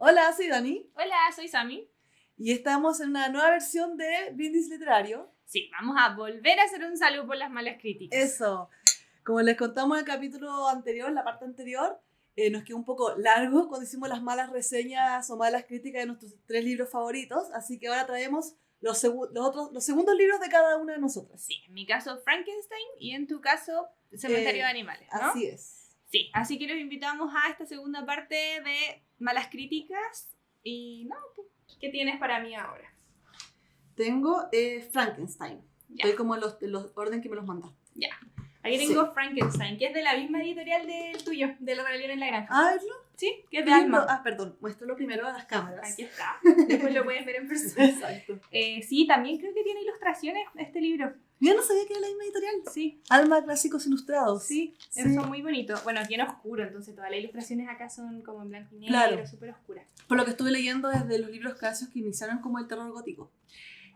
Hola, soy Dani. Hola, soy Sami. Y estamos en una nueva versión de Brindis Literario. Sí, vamos a volver a hacer un saludo por las malas críticas. Eso. Como les contamos en el capítulo anterior, la parte anterior, nos quedó un poco largo cuando hicimos las malas reseñas o malas críticas de nuestros 3 libros favoritos. Así que ahora traemos los segundos libros de cada una de nosotras. Sí, en mi caso Frankenstein y en tu caso Cementerio de Animales, ¿no? Así es. Sí, así que los invitamos a esta segunda parte de malas críticas. Y no, ¿qué tienes para mí ahora? Tengo Frankenstein. Ya. Estoy como en los orden que me los mandaste. Ya. Aquí tengo Frankenstein, que es de la misma editorial del tuyo, de La Rebelión en la Granja. Ah, ¿verlo? Sí, que es de Alma. Ah, perdón. Muéstralo primero a las cámaras. Aquí está. Después lo puedes ver en persona. Exacto. Sí, también creo que tiene ilustraciones este libro. Yo no sabía que era la misma editorial. Sí. Alma Clásicos Ilustrados. Sí, Sí. eso es muy bonito. Bueno, es bien oscuro, entonces todas las ilustraciones acá son como en blanco y negro, Claro. súper oscuras. Por lo que estuve leyendo desde los libros clásicos que iniciaron como el terror gótico.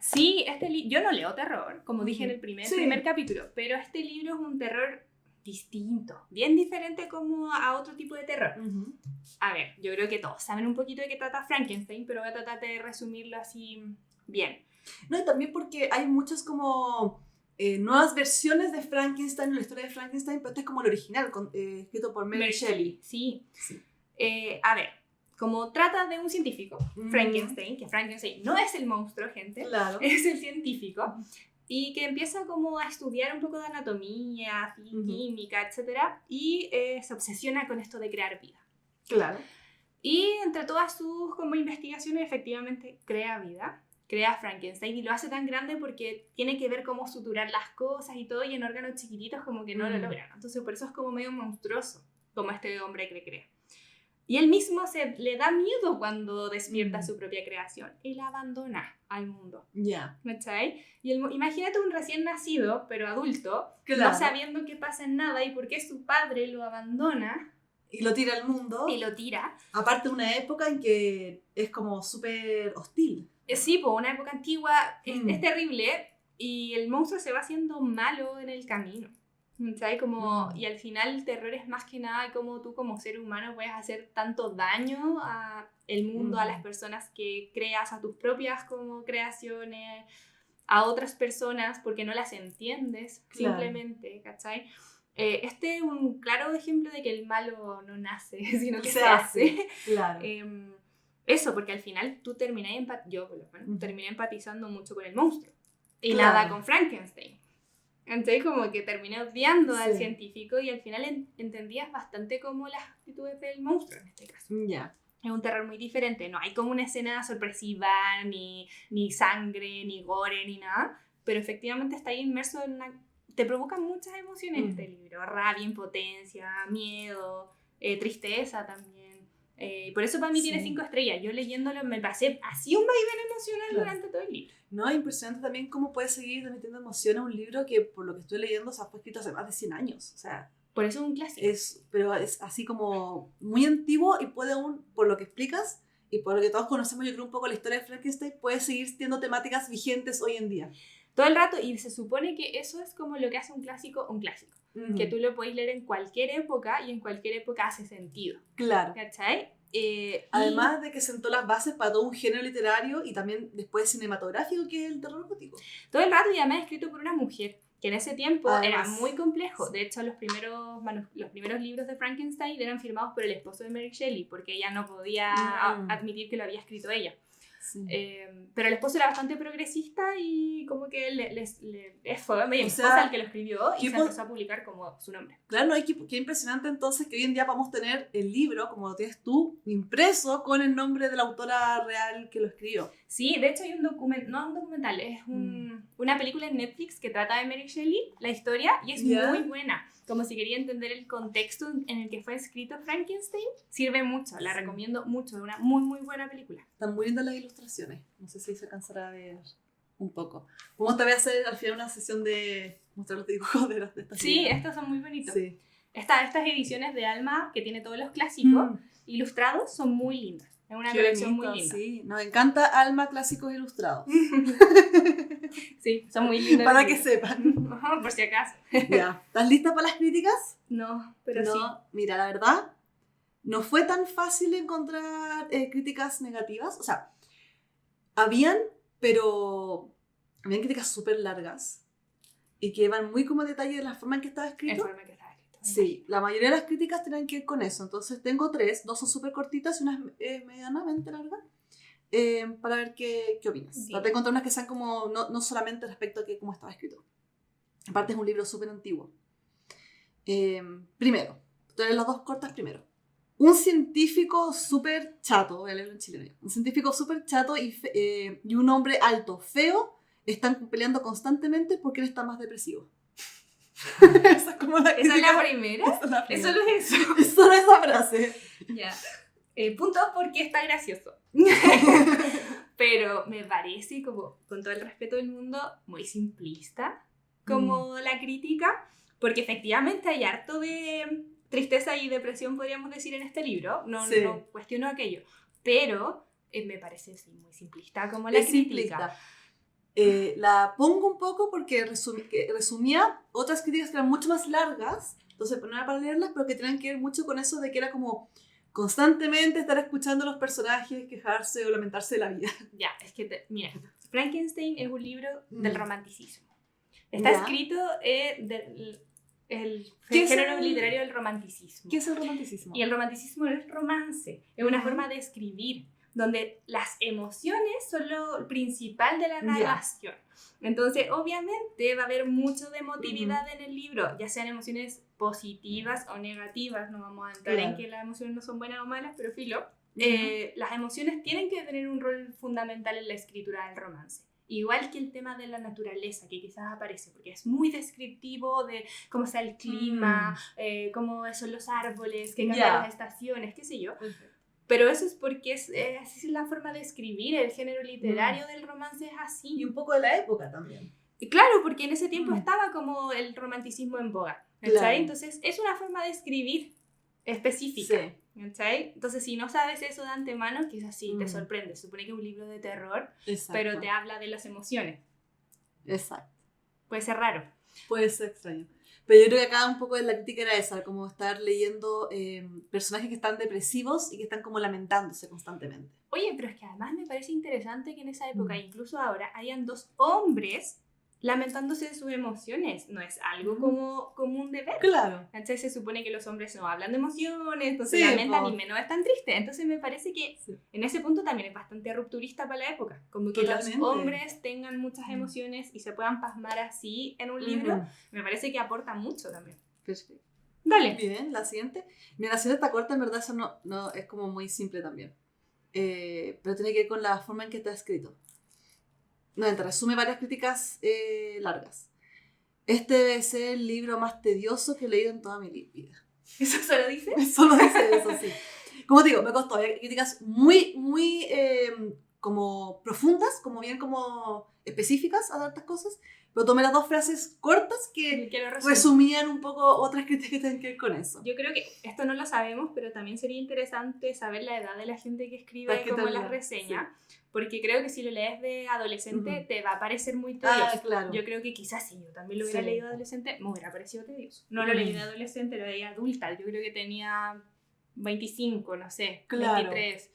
Sí, yo no leo terror, como dije en el Sí. primer capítulo, pero este libro es un terror distinto, bien diferente como a otro tipo de terror. A ver, yo creo que todos saben un poquito de qué trata Frankenstein, pero voy a tratar de resumirlo así bien. No, y también porque hay muchas como nuevas versiones de Frankenstein, la historia de Frankenstein, pero este es como el original, escrito por Mary Shelley. Sí. Sí. A ver, como trata de un científico, Mm. Frankenstein, que Frankenstein no es el monstruo, gente, Claro. es el científico, y que empieza como a estudiar un poco de anatomía, química, etc. Y se obsesiona con esto de crear vida. Claro. Y entre todas sus como investigaciones, efectivamente crea vida, crea Frankenstein, y lo hace tan grande porque tiene que ver cómo suturar las cosas y todo, y en órganos chiquititos como que no lo logran. Entonces por eso es como medio monstruoso, como este hombre que le crea. Y él mismo le da miedo cuando despierta su propia creación. Él abandona al mundo. Ya. ¿Cachai? Y imagínate un recién nacido, pero adulto, Claro. no sabiendo qué pasa en nada y por qué su padre lo abandona Y lo tira al mundo. y lo tira. Aparte de una época en que es como súper hostil. Sí, pues una época antigua es terrible y el monstruo se va haciendo malo en el camino. ¿Sabes? Y al final el terror es más que nada como tú como ser humano puedes hacer tanto daño al mundo, a las personas que creas, a tus propias como creaciones, a otras personas porque no las entiendes, Claro. simplemente, ¿cachai? Este es un claro ejemplo de que el malo no nace, sino que Se se hace. Claro. Eso, porque al final tú terminé empatizando mucho con el monstruo y Claro. nada con Frankenstein. Entonces como que terminé odiando al Sí. científico y al final entendías bastante como las actitudes del monstruo en este caso. Ya. Es un terror muy diferente, no hay como una escena sorpresiva, ni sangre, ni gore, ni nada, pero efectivamente está ahí inmerso en te provocan muchas emociones este libro, rabia, impotencia, miedo, tristeza también. Por eso para mí tiene 5 estrellas. Yo leyéndolo me pasé así un vaivén emocional durante todo el libro. No, es impresionante también cómo puede seguir transmitiendo emoción a un libro que, por lo que estoy leyendo, fue escrito hace más de 100 años. O sea, por eso es un clásico. Pero es así como muy antiguo y puede aún, por lo que explicas, y por lo que todos conocemos, yo creo un poco la historia de Frankenstein, puede seguir teniendo temáticas vigentes hoy en día. Todo el rato, y se supone que eso es como lo que hace un clásico. Que tú lo podéis leer en cualquier época y en cualquier época hace sentido. Claro. ¿Cachai? Además de que sentó las bases para todo un género literario y también después cinematográfico que es el terror gótico. Todo el rato y además escrito por una mujer, que en ese tiempo además, era muy complejo. De hecho, los primeros libros de Frankenstein eran firmados por el esposo de Mary Shelley, porque ella no podía admitir que lo había escrito ella. Sí. Pero el esposo era bastante progresista y como que fue medio esposa el que lo escribió y se empezó a publicar como su nombre. Claro, no, qué impresionante entonces que hoy en día podamos tener el libro, como lo tienes tú, impreso con el nombre de la autora real que lo escribió. Sí, de hecho hay un documental, es una película en Netflix que trata de Mary Shelley, la historia, y es muy buena. Como si quería entender el contexto en el que fue escrito Frankenstein, sirve mucho, la recomiendo mucho, es una muy muy buena película. Están muy lindas las ilustraciones, no sé si se alcanzará a ver un poco. Como te voy a hacer al final una sesión de mostrar los dibujos de estas Sí, estos son muy bonitos. Sí. Estas ediciones de Alma, que tiene todos los clásicos, ilustrados, son muy lindas. Es una colección muy linda. Sí, nos encanta Alma Clásicos Ilustrados. Sí, son muy lindos. Para que sepan. Por si acaso. Ya. ¿Estás lista para las críticas? No, pero sí. Mira, la verdad, no fue tan fácil encontrar críticas negativas. O sea, habían críticas súper largas y que iban muy como a detalle de la forma en que estaba escrito. Sí, la mayoría de las críticas tienen que ver con eso. Entonces tengo 3, 2 son súper cortitas y una es medianamente larga. Para ver qué opinas. Sí. Traté de encontrar unas que sean como, no solamente respecto a cómo estaba escrito. Aparte es un libro súper antiguo. Primero, te doy las 2 cortas primero. Un científico súper chato, voy a leerlo en chileno. Un científico súper chato y un hombre alto, feo, están peleando constantemente porque él está más depresivo. Esa es como la ¿Esa es la primera? Eso lo es eso. Es solo esa frase. Ya. Punto porque está gracioso. Pero me parece, como con todo el respeto del mundo, muy simplista como la crítica, porque efectivamente hay harto de tristeza y depresión, podríamos decir, en este libro. No cuestiono aquello, pero me parece muy simplista como la crítica. La pongo un poco porque resumía otras críticas que eran mucho más largas, entonces no era para leerlas, pero que tenían que ver mucho con eso de que era como constantemente estar escuchando a los personajes quejarse o lamentarse de la vida. Ya, es que, mira, Frankenstein es un libro del romanticismo. Está escrito del género literario del romanticismo. ¿Qué es el romanticismo? Y el romanticismo es romance, es una forma de escribir, donde las emociones son lo principal de la narración. Entonces, obviamente, va a haber mucho de emotividad en el libro, ya sean emociones positivas o negativas. No vamos a entrar en que las emociones no son buenas o malas, pero filo. Las emociones tienen que tener un rol fundamental en la escritura del romance. Igual que el tema de la naturaleza, que quizás aparece, porque es muy descriptivo de cómo está el clima, cómo son los árboles, que cambian las estaciones, qué sé yo. Pero eso es porque así es la forma de escribir, el género literario del romance es así. Y un poco de la época también. Y claro, porque en ese tiempo estaba como el romanticismo en boga, ¿cachai? Entonces es una forma de escribir específica, ¿cachai? Entonces si no sabes eso de antemano, quizás sí te sorprende. Se supone que es un libro de terror, pero te habla de las emociones. Exacto. Puede ser raro. Puede ser extraño. Pero yo creo que acá un poco de la crítica era esa, como estar leyendo personajes que están depresivos y que están como lamentándose constantemente. Oye, pero es que además me parece interesante que en esa época, incluso ahora, hayan 2 hombres lamentándose de sus emociones. No es algo como común de ver. Claro. Entonces se supone que los hombres no hablan de emociones, entonces lamentan y menos están tristes. Entonces me parece que en ese punto también es bastante rupturista para la época. Como que los hombres tengan muchas emociones y se puedan pasmar así en un libro, me parece que aporta mucho también. Perfecto. Dale. Bien, la siguiente. Mira, la siguiente está corta, en verdad eso no es como muy simple también. Pero tiene que ver con la forma en que está escrito. Te resume varias críticas largas. Este debe ser el libro más tedioso que he leído en toda mi vida. ¿Eso solo dice? Solo dice eso, sí. Como te digo, me costó. Hay críticas muy, muy como profundas, como bien como específicas a tantas cosas, pero tomé las 2 frases cortas que resumían un poco otras críticas que tienen que ver con eso. Yo creo que esto no lo sabemos, pero también sería interesante saber la edad de la gente que escribe como las reseñas, porque creo que si lo lees de adolescente te va a parecer muy tedioso. Claro. Yo creo que quizás si yo también lo hubiera leído de adolescente, me hubiera parecido tedioso. No lo leí de adolescente, lo leí de adulta. Yo creo que tenía 25, no sé, 23.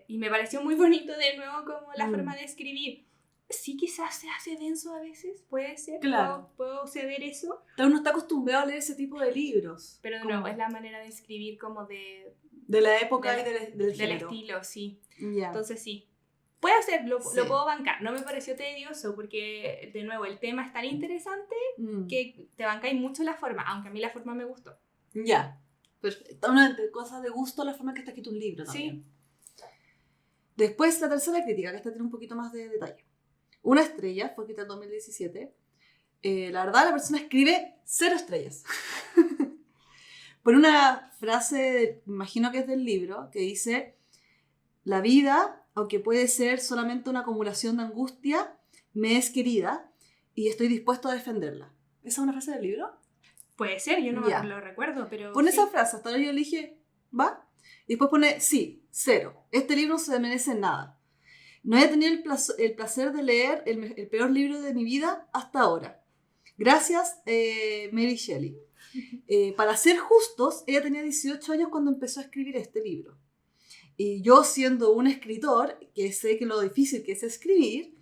Y me pareció muy bonito de nuevo como la forma de escribir. Sí, quizás se hace denso a veces, puede ser, claro. Puedo ceder eso. Pero uno está acostumbrado a leer ese tipo de libros. Pero de nuevo, es la manera de escribir como de la época y del estilo, sí. Yeah. Entonces sí, puede ser, lo puedo bancar. No me pareció tedioso porque, de nuevo, el tema es tan interesante que te bancáis mucho la forma, aunque a mí la forma me gustó. Ya, perfecto. Una cosa de gusto la forma en que está escrito un libro también. Sí. Después la tercera crítica, que esta tiene un poquito más de detalle. Una estrella, fue escrita en 2017. La verdad, la persona escribe 0 estrellas. Por una frase, imagino que es del libro, que dice: la vida, aunque puede ser solamente una acumulación de angustia, me es querida y estoy dispuesto a defenderla. ¿Esa es una frase del libro? Puede ser, yo no lo recuerdo, pero... Pone esa frase, hasta ahora yo elige, ¿va? Y después pone, sí, 0. Este libro no se merece nada. No he tenido el placer de leer el peor libro de mi vida hasta ahora. Gracias, Mary Shelley. Para ser justos, ella tenía 18 años cuando empezó a escribir este libro. Y yo, siendo un escritor, que sé que lo difícil que es escribir,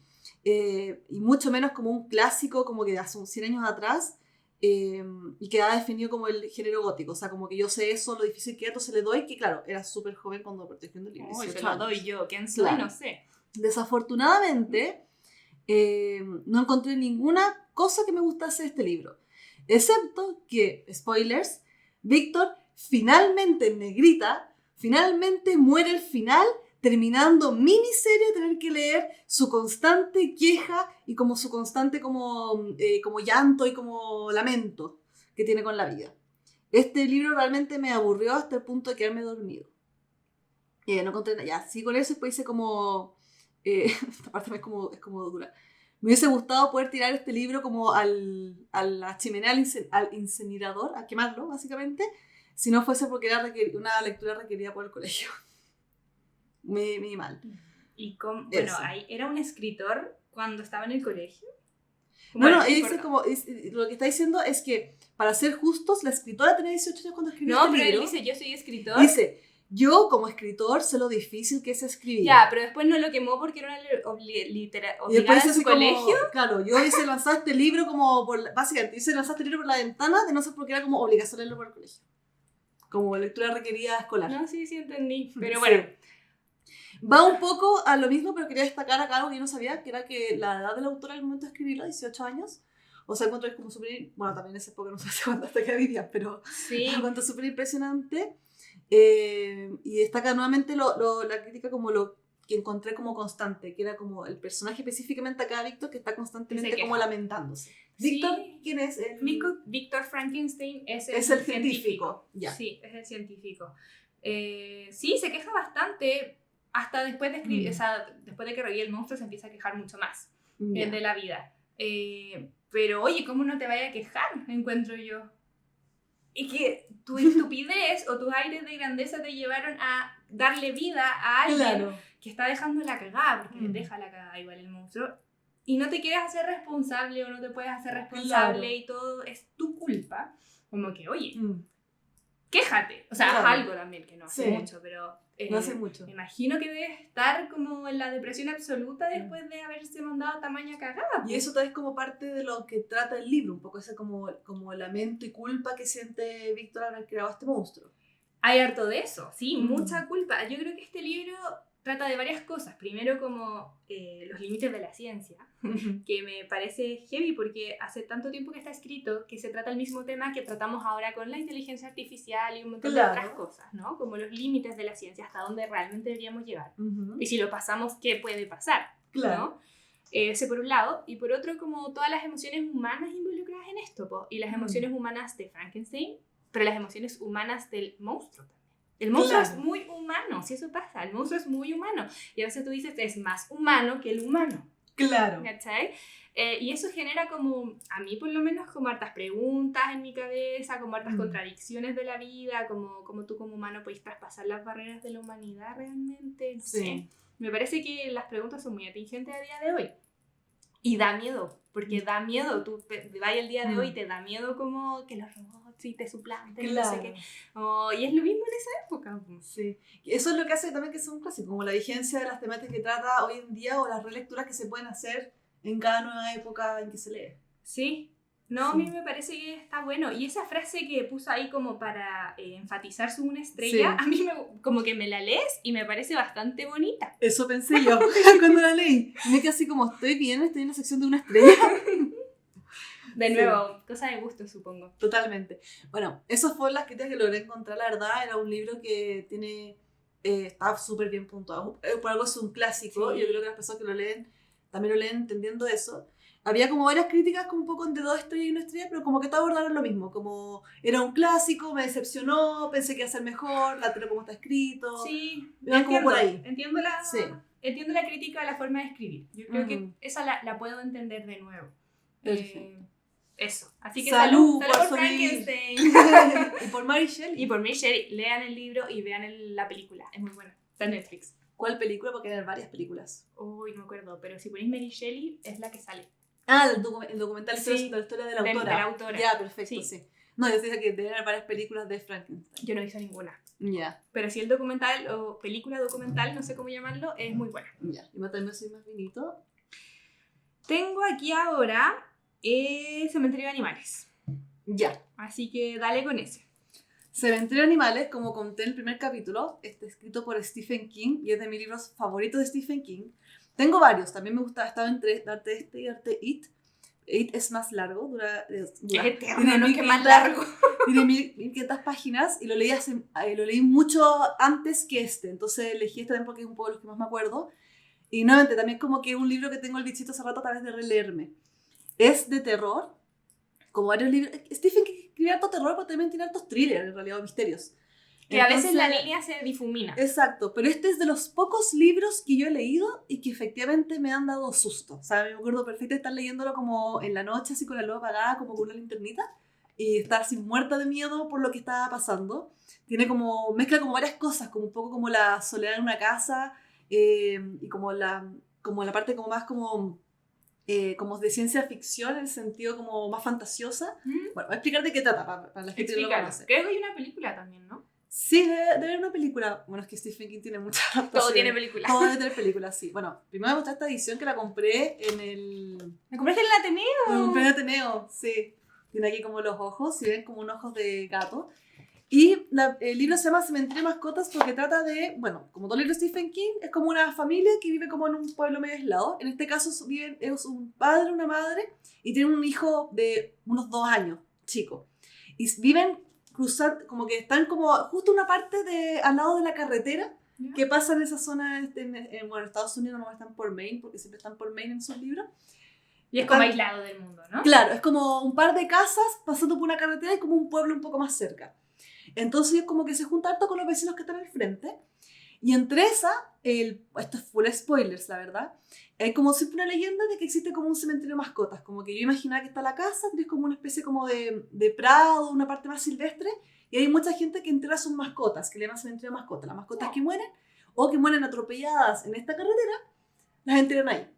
y mucho menos como un clásico como que de hace 100 años atrás, y que ha definido como el género gótico, o sea, como que yo sé eso, lo difícil que era, entonces le doy, que claro, era súper joven cuando partió escribiendo el libro. Uy, se lo doy yo, ¿quién soy? Claro. No sé. Desafortunadamente, no encontré ninguna cosa que me gustase de este libro, excepto que, spoilers, Víctor finalmente, en negrita, finalmente muere al final, terminando mi miseria de tener que leer su constante queja y como su constante como llanto y como lamento que tiene con la vida. Este libro realmente me aburrió hasta el punto de quedarme dormido. No encontré nada. Ya, sí, con eso después hice como... esta parte es como dura. Me hubiese gustado poder tirar este libro como a la chimenea, al incinerador, a quemarlo, básicamente, si no fuese porque era una lectura requerida por el colegio. Muy mal. Y bueno, ahí era un escritor cuando estaba en el colegio. No, ella dice como, lo que está diciendo es que, para ser justos, la escritora tenía 18 años cuando escribió este libro. No, pero él dice, yo soy escritor. Dice, yo como escritor sé lo difícil que es escribir. Ya, pero después no lo quemó porque era una obligada en su colegio. Claro, yo hice lanzar este libro como, básicamente, hice lanzar este libro por la ventana, de no ser porque era como obligación leerlo por el colegio. Como lectura requerida escolar. No, sí entendí, pero bueno. Sí. Va un poco a lo mismo, pero quería destacar acá algo que yo no sabía, que era que la edad de la autora al momento de escribirlo, 18 años, o sea, encuentro que es como súper, bueno, también esa época no sé cuánto hasta que vivía, pero sí. encuentro súper impresionante, y destaca nuevamente la crítica como lo que encontré como constante, que era como el personaje específicamente acá, Víctor, que está constantemente como lamentándose. Víctor, sí. ¿Quién es? Víctor Frankenstein es el científico. Ya. Sí, es el científico. Sí, se queja bastante. Hasta después de escribir, o sea, después de que revive el monstruo se empieza a quejar mucho más de la vida. Pero oye, ¿cómo no te vaya a quejar? Encuentro yo. Y que tu estupidez o tus aires de grandeza te llevaron a darle vida a alguien que está dejando la cagada, porque deja la cagada igual el monstruo, y no te quieres hacer responsable o no te puedes hacer responsable y todo es tu culpa. Como que, oye, quéjate. O sea, haz algo también, que no hace mucho, pero... no hace mucho. Me imagino que debes estar como en la depresión absoluta después de haberse mandado tamaña cagada. Y eso tal vez como parte de lo que trata el libro, un poco ese como lamento y culpa que siente Víctor al haber creado este monstruo. Hay harto de eso, sí, mucha culpa. Yo creo que este libro trata de varias cosas. Primero como los límites de la ciencia, que me parece heavy porque hace tanto tiempo que está escrito que se trata el mismo tema que tratamos ahora con la inteligencia artificial y un montón de otras cosas, ¿no? Como los límites de la ciencia, hasta dónde realmente deberíamos llegar. Y si lo pasamos, ¿qué puede pasar? ¿No? Ese por un lado. Y por otro, como todas las emociones humanas involucradas en esto, po. Y las emociones humanas de Frankenstein, pero las emociones humanas del monstruo también. El monstruo es muy humano, si eso pasa, el monstruo es muy humano. Y a veces tú dices, es más humano que el humano. Claro. ¿Cachai? Y eso genera como, a mí por lo menos, como hartas preguntas en mi cabeza, como hartas contradicciones de la vida, como tú como humano podés traspasar las barreras de la humanidad realmente. No sé. Me parece que las preguntas son muy atingentes a día de hoy. Y da miedo, porque da miedo. Tú vas el día de hoy y te da miedo como que los robots sí te suplanten, no sé qué. Y es lo mismo en esa época. Sí. Eso es lo que hace también que sea un clásico, como la vigencia de las temáticas que trata hoy en día o las relecturas que se pueden hacer en cada nueva época en que se lee. Sí. No, a mí me parece que está bueno. Y esa frase que puso ahí como para enfatizar su una estrella, a mí como que me la lees y me parece bastante bonita. Eso pensé yo cuando la leí. Me quedé así como, estoy en la sección de una estrella. De nuevo, cosa de gusto, supongo. Totalmente. Bueno, esas fueron las críticas que logré encontrar, la verdad. Era un libro que tiene... está súper bien puntuado. Por algo es un clásico. Yo creo que las personas que lo leen también lo leen entendiendo eso. Había como varias críticas como un poco entre 2 estrellas y 1 estrella, pero como que todos abordaron lo mismo. Como era un clásico, me decepcionó, pensé que iba a ser mejor, la trama como está escrito. Sí, como por ahí. Entiendo la crítica a la forma de escribir. Yo creo que esa la puedo entender de nuevo. Eso. Así que salud por Frankenstein. Y por Mary Shelley. Lean el libro y vean la película. Es muy buena. Está en Netflix. ¿Cuál película? Porque hay varias películas. Uy, no me acuerdo. Pero si ponéis Mary Shelley, es la que sale. Ah, el documental de la historia de la autora. De la autora. Ya, perfecto, sí. No, yo decía que deben haber varias películas de Frankenstein. Yo no he visto ninguna. Ya, Pero sí el documental, o película documental, no sé cómo llamarlo, es muy buena. ya. Y me también soy más vinito. Tengo aquí ahora Cementerio de Animales. Ya. Así que dale con ese. Cementerio de Animales, como conté en el primer capítulo, está escrito por Stephen King y es de mis libros favoritos de Stephen King. Tengo varios, también me gusta, estaba entre darte este y darte It. It es más largo, dura Eterno, no es que más largo. Tiene 1500 páginas y lo leí mucho antes que este, entonces elegí este también porque es un poco de los que más me acuerdo. Y nuevamente, también como que es un libro que tengo el bichito hace rato a través de releerme. Es de terror, como varios libros. Stephen King escribe harto terror, pero también tiene hartos thrillers, en realidad, o misterios. Que a veces la línea se difumina. Exacto, pero este es de los pocos libros que yo he leído y que efectivamente me han dado susto. O sea, me acuerdo perfecto de estar leyéndolo como en la noche, así con la luz apagada, como con una linternita, y estar así muerta de miedo por lo que estaba pasando. Tiene como, mezcla como varias cosas, como un poco como la soledad en una casa, y como la parte como más como de ciencia ficción, en el sentido como más fantasiosa. Bueno, voy a explicar de qué trata, para la gente que no lo conoce. Creo que hay una película también, ¿no? Sí, debe haber una película. Bueno, es que Stephen King tiene muchas adaptaciones. Todo tiene película. Todo debe tener películas, sí. Bueno, primero me gustó esta edición que la compré en el... ¿La compraste en el Ateneo? La compré en el Ateneo, sí. Tiene aquí como los ojos, si ven como unos ojos de gato. Y el libro se llama Cementerio de Mascotas porque trata de, bueno, como todo libro de Stephen King, es como una familia que vive como en un pueblo medio aislado. En este caso es un padre, una madre, y tienen un hijo de unos 2 años, chico. Y viven cruzando, como que están como justo una parte al lado de la carretera que pasa en esa zona, bueno, Estados Unidos no están por Maine, porque siempre están por Maine en sus libros. Y es como aislado del mundo, ¿no? Claro, es como un par de casas pasando por una carretera y como un pueblo un poco más cerca. Entonces es como que se junta harto con los vecinos que están al frente. Y entre esto es full spoilers, la verdad, hay como siempre una leyenda de que existe como un cementerio de mascotas. Como que yo imaginaba que está la casa, tienes como una especie como de prado, una parte más silvestre, y hay mucha gente que entierra sus mascotas, que le llaman cementerio de mascotas. Las mascotas que mueren, o que mueren atropelladas en esta carretera, las entierran ahí.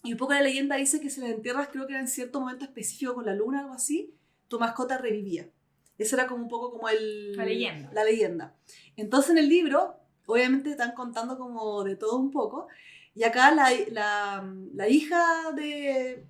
Y un poco la leyenda dice que si las entierras, creo que era en cierto momento específico con la luna, algo así, tu mascota revivía. Esa era como un poco como la leyenda. Entonces en el libro, obviamente están contando como de todo un poco, y acá la hija de...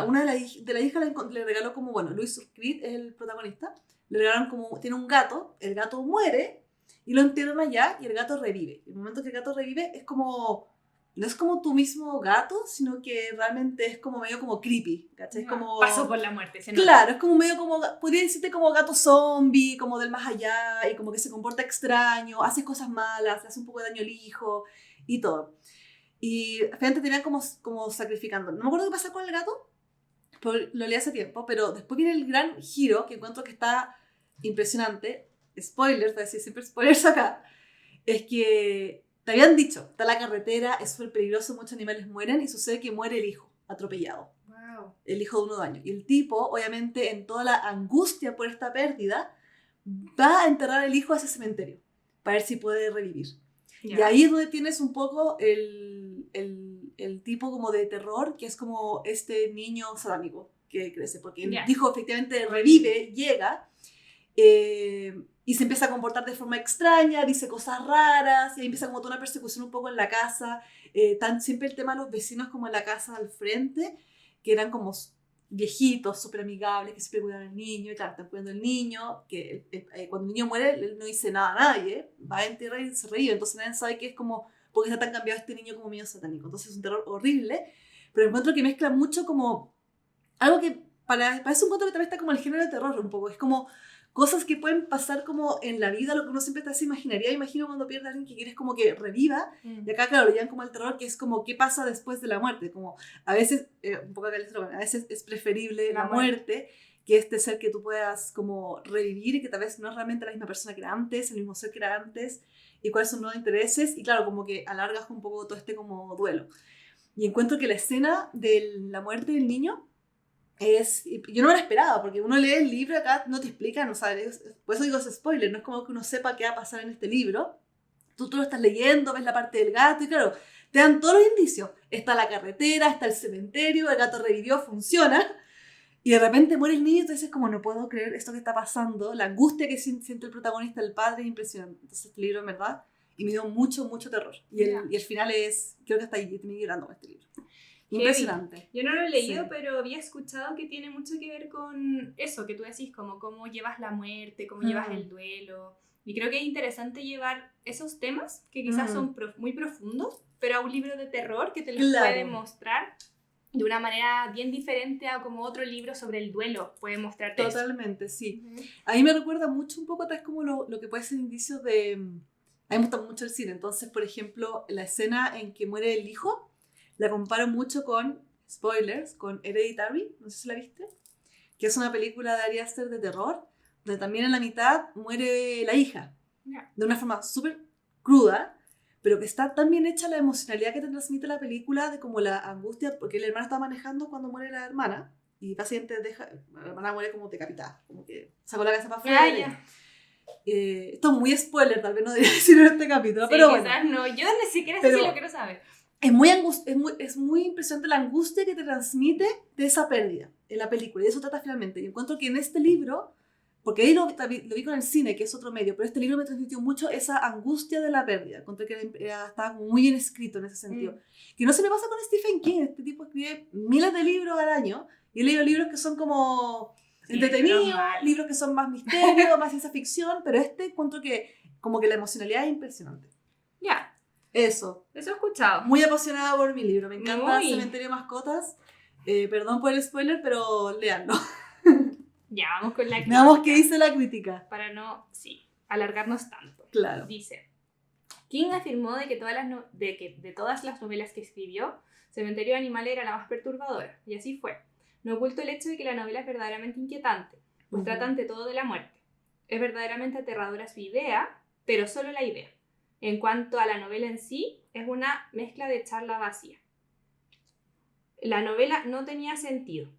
una de la hija le regaló como, bueno, Louis Creed es el protagonista, le regalaron como, tiene un gato, el gato muere, y lo entierran allá, y el gato revive. El momento que el gato revive es como... No es como tu mismo gato, sino que realmente es como medio como creepy, ¿cachai? Como... Pasó por la muerte. Claro, es como medio como, podría decirte como gato zombie, como del más allá, y como que se comporta extraño, hace cosas malas, hace un poco de daño al hijo, y todo. Y finalmente tenían como sacrificando. No me acuerdo qué pasa con el gato, lo leí hace tiempo, pero después viene el gran giro, que encuentro que está impresionante. Spoilers, voy a decir siempre spoilers acá. Es que... Te habían dicho, está la carretera, es súper peligroso, muchos animales mueren y sucede que muere el hijo, atropellado. Wow. El hijo de 1 año. Y el tipo, obviamente, en toda la angustia por esta pérdida, va a enterrar al hijo a ese cementerio para ver si puede revivir. Y ahí es donde tienes un poco el tipo como de terror, que es como este niño satánico que crece. Porque el hijo efectivamente revive, llega... y se empieza a comportar de forma extraña, dice cosas raras, y ahí empieza como toda una persecución un poco en la casa. Siempre el tema de los vecinos como en la casa al frente, que eran como viejitos, súper amigables, que siempre cuidan al niño, y claro, están cuidando al niño, que cuando el niño muere, él no dice nada a nadie, va a enterrar y se revive, entonces nadie sabe que es como, porque está tan cambiado este niño como medio satánico. Entonces es un terror horrible, pero encuentro que mezcla mucho como algo que para ese punto que también está como el género de terror un poco, es como cosas que pueden pasar como en la vida, lo que uno siempre se imaginaría. Imagino cuando pierde a alguien que quieres como que reviva. Y acá, claro, lo llaman como el terror, que es como qué pasa después de la muerte. Como a veces, un poco acá a veces es preferible la muerte que este ser que tú puedas como revivir y que tal vez no es realmente la misma persona que era antes, el mismo ser que era antes, y cuáles son los intereses. Y claro, como que alargas un poco todo este como duelo. Y encuentro que la escena de la muerte del niño yo no me la esperaba, porque uno lee el libro acá, no te explican, no sabes, por eso digo es spoiler, no es como que uno sepa qué va a pasar en este libro. Tú lo estás leyendo, ves la parte del gato y claro, te dan todos los indicios. Está la carretera, está el cementerio, el gato revivió, funciona. Y de repente muere el niño y tú dices como, no puedo creer esto que está pasando. La angustia que siente el protagonista, el padre, es impresionante. Entonces este libro, en verdad, y me dio mucho, mucho terror. Y el final es, creo que hasta ahí terminé llorando con este libro. Impresionante. Yo no lo he leído, Sí. pero había escuchado que tiene mucho que ver con eso que tú decís, como cómo llevas la muerte, cómo llevas el duelo. Y creo que es interesante llevar esos temas, que quizás son muy profundos, pero a un libro de terror que te los puede mostrar de una manera bien diferente a como otro libro sobre el duelo puede mostrarte. Totalmente, eso. Sí. A mí me recuerda mucho un poco tal como lo que puede ser indicios de... A mí me gusta mucho el cine, entonces, por ejemplo, la escena en que muere el hijo, la comparo mucho con, spoilers, con Hereditary, no sé si la viste, que es una película de Ari Aster de terror, donde también en la mitad muere la hija, de una forma súper cruda, pero que está tan bien hecha la emocionalidad que te transmite la película, de como la angustia, porque el hermano está manejando cuando muere la hermana, y básicamente la hermana muere como decapitada, como que sacó la cabeza para afuera. Esto es muy spoiler, tal vez no debería decir en este capítulo, sí, pero quizás bueno. No, yo ni siquiera sé si lo quiero saber. Es muy impresionante la angustia que te transmite de esa pérdida en la película, y de eso trata finalmente. Y encuentro que en este libro, porque ahí lo vi con el cine, que es otro medio, pero este libro me transmitió mucho esa angustia de la pérdida. Encontré que estaba muy bien escrito en ese sentido. Que no se me pasa con Stephen King. Este tipo escribe miles de libros al año, y he leído libros que son como entretenidos, libros que son más misterio, más ciencia ficción, pero este encuentro que como que la emocionalidad es impresionante. Eso he escuchado. Muy apasionada por mi libro. Me encanta Cementerio de Mascotas. Perdón por el spoiler, pero léanlo. Ya, vamos con la crítica. Veamos qué dice la crítica. Para no, alargarnos tanto. Claro. Dice, King afirmó de que de todas las novelas que escribió, Cementerio de Animales era la más perturbadora. Y así fue. No oculto el hecho de que la novela es verdaderamente inquietante, pues trata ante todo de la muerte. Es verdaderamente aterradora su idea, pero solo la idea. En cuanto a la novela en sí, es una mezcla de charla vacía. La novela no tenía sentido,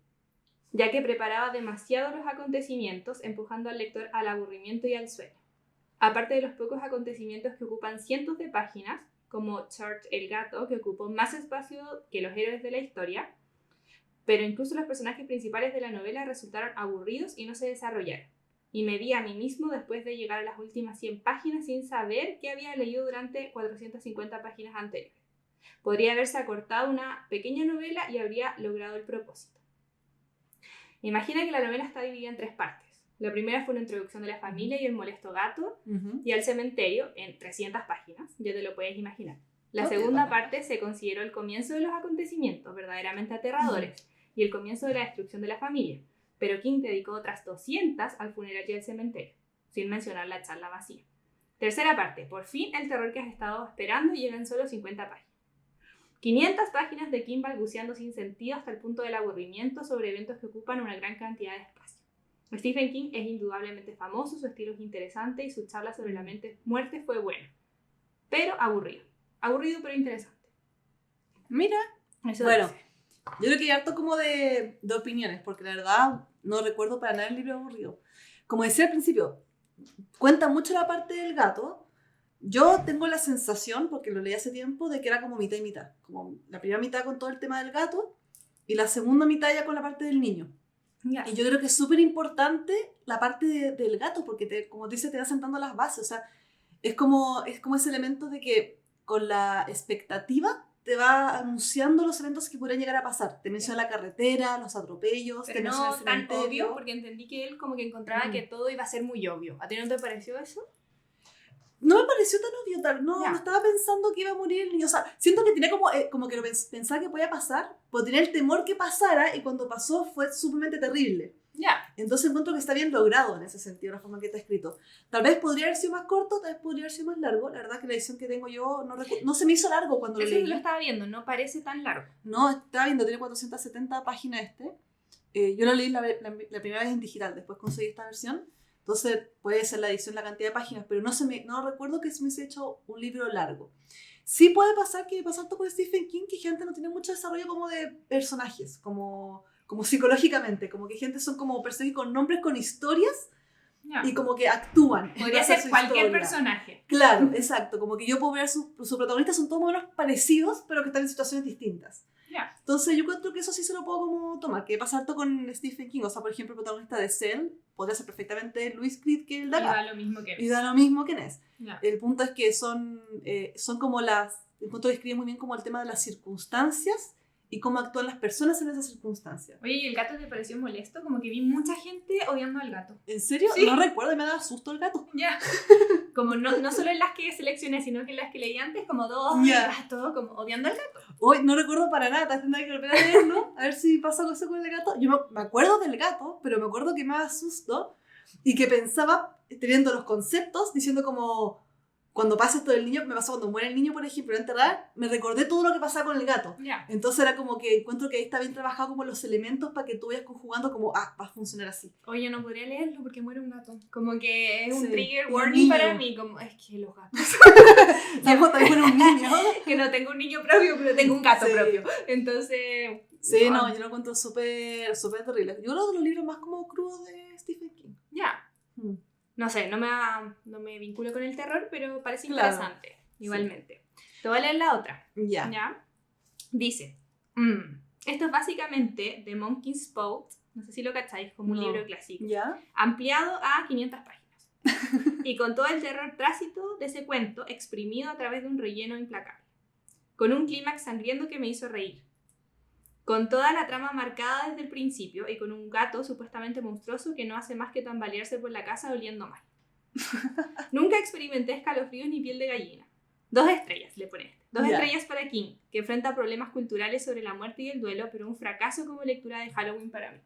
ya que preparaba demasiado los acontecimientos, empujando al lector al aburrimiento y al sueño. Aparte de los pocos acontecimientos que ocupan cientos de páginas, como Chart el gato, que ocupó más espacio que los héroes de la historia, pero incluso los personajes principales de la novela resultaron aburridos y no se desarrollaron. Y me vi a mí mismo después de llegar a las últimas 100 páginas sin saber qué había leído durante 450 páginas anteriores. Podría haberse acortado una pequeña novela y habría logrado el propósito. Imagina que la novela está dividida en 3 partes. La primera fue una introducción de la familia y el molesto gato, y al cementerio en 300 páginas, ya te lo puedes imaginar. La segunda parte se consideró el comienzo de los acontecimientos verdaderamente aterradores y el comienzo de la destrucción de la familia. Pero King dedicó otras 200 al funeral y al cementerio, sin mencionar la charla vacía. Tercera parte, por fin el terror que has estado esperando llega en solo 50 páginas. 500 páginas de King balbuceando sin sentido hasta el punto del aburrimiento sobre eventos que ocupan una gran cantidad de espacio. Stephen King es indudablemente famoso, su estilo es interesante y su charla sobre la muerte fue buena, pero aburrido. Aburrido pero interesante. Mira, eso bueno. Dice. Yo creo que hay harto como de opiniones, porque la verdad no recuerdo para nada el libro aburrido. Como decía al principio, cuenta mucho la parte del gato. Yo tengo la sensación, porque lo leí hace tiempo, de que era como mitad y mitad. Como la primera mitad con todo el tema del gato y la segunda mitad ya con la parte del niño. Y yo creo que es súper importante la parte del gato, porque como te dice, te va sentando las bases. O sea, es como ese elemento de que con la expectativa te va anunciando los eventos que podrían llegar a pasar. Te menciona la carretera, los atropellos, pero te menciona no el tan cementerio. obvio, porque entendí que él como que encontraba que todo iba a ser muy obvio. ¿A ti no te pareció eso? No me pareció tan obvio, no estaba pensando que iba a morir el niño. O sea, siento que tenía como que pensaba que podía pasar, pero tenía el temor que pasara, y cuando pasó fue sumamente terrible. Entonces encuentro que está bien logrado en ese sentido, la forma en que está escrito. Tal vez podría haber sido más corto, tal vez podría haber sido más largo. La verdad que la edición que tengo yo no se me hizo largo cuando lo leí. Eso lo estaba viendo, no parece tan largo. No, estaba viendo, tiene 470 páginas yo lo leí la primera vez en digital, después conseguí esta versión. Entonces puede ser la edición, la cantidad de páginas, pero no recuerdo que se me hubiese hecho un libro largo. Sí puede pasar que pasa tanto con Stephen King, que gente no tiene mucho desarrollo como de personajes, como psicológicamente, como que gente son como personajes con nombres, con historias, y como que actúan. Podría ser cualquier personaje. Claro, exacto, como que yo puedo ver sus protagonistas son todos más o menos parecidos, pero que están en situaciones distintas. Ya. Entonces yo encuentro que eso sí se lo puedo como tomar, que pasa harto con Stephen King, o sea, por ejemplo, el protagonista de Cell podría ser perfectamente Louis Creed que el de Y acá. da lo mismo que Y da lo mismo que Ness. Ya. El punto es que son como el punto describe muy bien como el tema de las circunstancias y cómo actúan las personas en esas circunstancias. Oye, ¿y el gato te pareció molesto? Como que vi mucha gente odiando al gato. ¿En serio? Sí. No recuerdo y me daba susto el gato. Ya. Como no solo en las que seleccioné, sino que en las que leí antes, como dos Ya. gatos, como odiando al gato. Hoy no recuerdo para nada, tendría que volver a leerlo, a ver si pasa algo así con el gato. Yo me acuerdo del gato, pero me acuerdo que me daba susto y que pensaba, teniendo los conceptos, diciendo como, cuando pasa esto del niño, me pasó cuando muere el niño, por ejemplo, en enterrar, me recordé todo lo que pasaba con el gato. Ya. Entonces era como que encuentro que ahí está bien trabajado como los elementos para que tú vayas conjugando como, va a funcionar así. Oye, no podría leerlo porque muere un gato. Como que es un Sí. trigger Y un warning niño. para mí. Como, es que los gatos. Estamos también con un niño. Que no tengo un niño propio, pero tengo un gato Sí. propio. Entonces... Sí, no, yo lo encuentro súper, súper terrible. Yo creo de los libros más como crudos de Stephen King. Ya. Mm. No sé, no me vinculo con el terror, pero parece Claro. interesante, igualmente. Te voy a leer la otra. Ya. ¿Ya? Dice, esto es básicamente The Monkey's Paw, no sé si lo cacháis, como un No. libro clásico, ¿Ya? ampliado a 500 páginas. Y con todo el terror tácito de ese cuento exprimido a través de un relleno implacable. Con un clímax sangriento que me hizo reír. Con toda la trama marcada desde el principio y con un gato supuestamente monstruoso que no hace más que tambalearse por la casa oliendo mal. Nunca experimenté escalofríos ni piel de gallina. 2 estrellas, le pone. 2 Ya. estrellas para King, que enfrenta problemas culturales sobre la muerte y el duelo, pero un fracaso como lectura de Halloween para mí.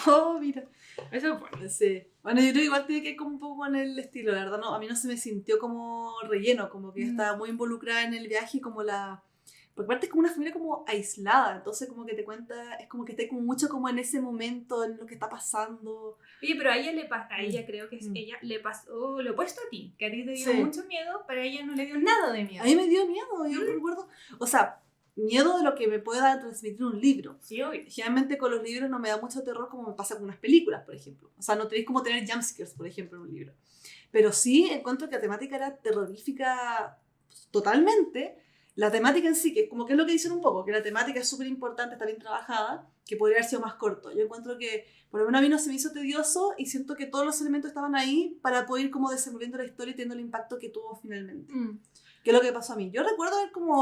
Oh, mira. Eso es bueno. Sí. Bueno, yo creo que igual tiene que ir como un poco con el estilo, la verdad. No, a mí no se me sintió como relleno, como que estaba muy involucrada en el viaje y como la... Porque aparte es como una familia como aislada, entonces como que te cuenta, es como que está como mucho como en ese momento, en lo que está pasando. Oye, pero a ella le pasa, a ella creo que es Mm. ella, le pasó lo opuesto a ti, que a ti te dio Sí. mucho miedo, pero a ella no le dio nada de miedo. A mí me dio miedo, yo recuerdo, o sea, miedo de lo que me pueda transmitir un libro. Sí, obvio. Generalmente con los libros no me da mucho terror como me pasa con unas películas, por ejemplo. O sea, no tenéis como tener jumpscares, por ejemplo, en un libro. Pero sí encuentro que la temática era terrorífica totalmente. La temática en sí, que como que es lo que dicen un poco, que la temática es súper importante, está bien trabajada, que podría haber sido más corto. Yo encuentro que por lo menos a mí no se me hizo tedioso y siento que todos los elementos estaban ahí para poder ir como desenvolviendo la historia y teniendo el impacto que tuvo finalmente. Que es lo que pasó a mí. Yo recuerdo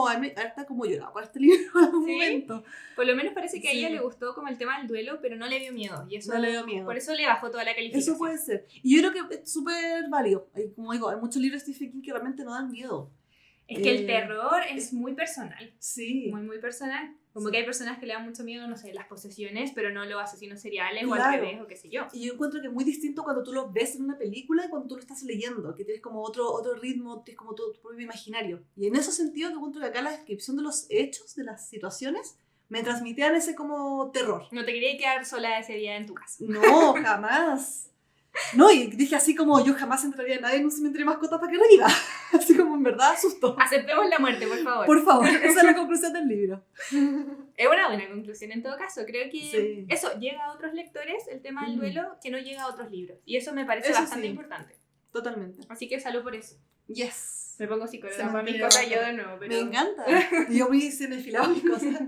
haber estado como llorado con este libro en algún ¿Sí? momento. Por lo menos parece que a Sí. ella le gustó como el tema del duelo, pero no le dio miedo. Y eso, No le dio miedo. Por eso le bajó toda la calificación. Eso puede ser. Y yo creo que es súper válido. Como digo, hay muchos libros de Stephen King que realmente no dan miedo. Es que el terror es muy personal. Sí. Muy, muy personal. Como Sí. que hay personas que le dan mucho miedo, no sé, las posesiones, pero no los asesinos seriales o al Claro. revés o qué sé yo. Y yo encuentro que es muy distinto cuando tú lo ves en una película y cuando tú lo estás leyendo, que tienes como otro ritmo, tienes como tu propio imaginario. Y en ese sentido, que encuentro que acá la descripción de los hechos, de las situaciones, me transmitían ese como terror. No te quería quedar sola ese día en tu casa. No, jamás. No, y dije así como yo jamás entraría a nadie en un cementerio de mascotas para que reviva. Así como en verdad asustó. Aceptemos la muerte, por favor. Por favor, esa es la conclusión del libro. Es una buena conclusión en todo caso. Creo que Sí. eso llega a otros lectores, el tema del Mm. duelo, que no llega a otros libros. Y eso me parece Eso bastante sí. importante. Totalmente. Así que salud por eso. Yes. Me pongo psicóloga para mis Cementerio cosas de yo de nuevo. Pero... Me encanta. Y yo muy cinefilada mis cosas.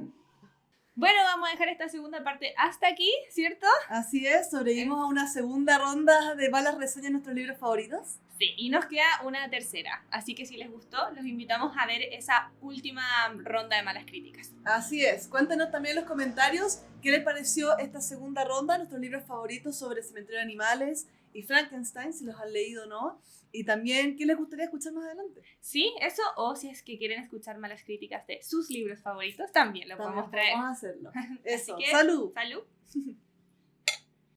Bueno, vamos a dejar esta segunda parte hasta aquí, ¿cierto? Así es, sobrevivimos a una segunda ronda de malas reseñas de nuestros libros favoritos. Sí, y nos queda una tercera. Así que si les gustó, los invitamos a ver esa última ronda de malas críticas. Así es, cuéntenos también en los comentarios qué les pareció esta segunda ronda, nuestros libros favoritos sobre Cementerio de Animales y Frankenstein, si los han leído o no. Y también qué les gustaría escuchar más adelante. Sí, eso, o si es que quieren escuchar malas críticas de sus libros favoritos, también lo podemos traer. Vamos a hacerlo. Eso, que- salud. Salud.